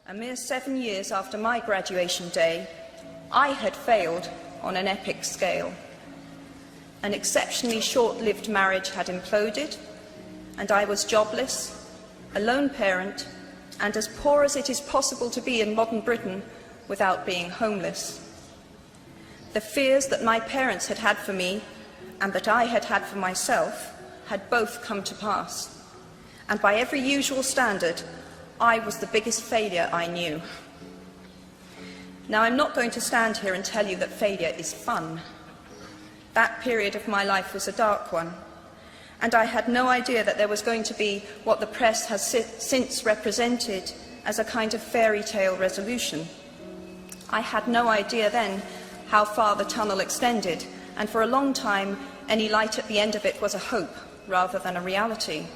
A mere 7 years after my graduation day, I had failed on an epic scale. An exceptionally short-lived marriage had imploded, and I was jobless, a lone parent, and as poor as it is possible to be in modern Britain without being homeless. The fears that my parents had had for me and that I had had for myself had both come to pass, and by every usual standard, I was the biggest failure I knew. Now, I'm not going to stand here and tell you that failure is fun. That period of my life was a dark one, and I had no idea that there was going to be what the press has since represented as a kind of fairy tale resolution. I had no idea then how far the tunnel extended, and for a long time, any light at the end of it was a hope rather than a reality.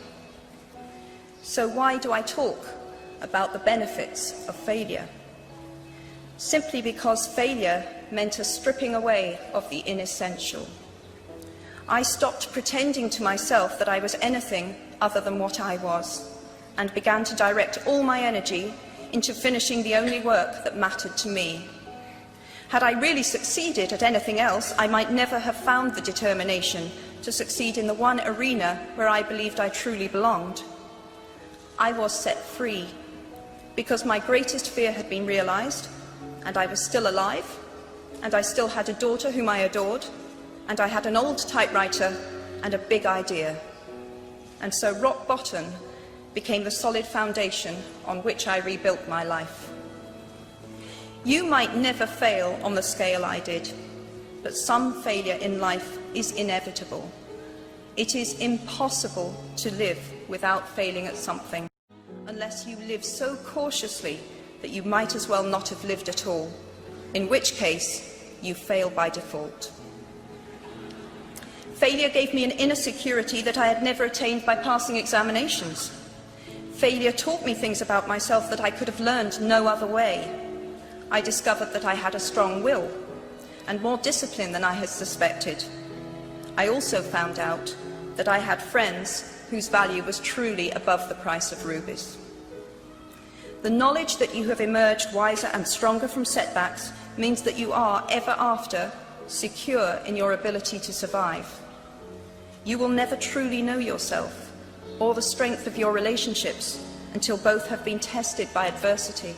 So why do I talk about the benefits of failure? Simply because failure meant a stripping away of the inessential. I stopped pretending to myself that I was anything other than what I was, and began to direct all my energy into finishing the only work that mattered to me. Had I really succeeded at anything else, I might never have found the determination to succeed in the one arena where I believed I truly belonged. I was set free because my greatest fear had been realized, and I was still alive, and I still had a daughter whom I adored, and I had an old typewriter and a big idea. And so rock bottom became the solid foundation on which I rebuilt my life. You might never fail on the scale I did, but some failure in life is inevitable. It is impossible to live without failing at something, unless you live so cautiously that you might as well not have lived at all, in which case you fail by default. Failure gave me an inner security that I had never attained by passing examinations. Failure taught me things about myself that I could have learned no other way. I discovered that I had a strong will, and more discipline than I had suspected. I also found out that I had friends whose value was truly above the price of rubies. The knowledge that you have emerged wiser and stronger from setbacks means that you are, ever after, secure in your ability to survive. You will never truly know yourself or the strength of your relationships until both have been tested by adversity.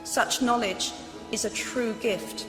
Such knowledge is a true gift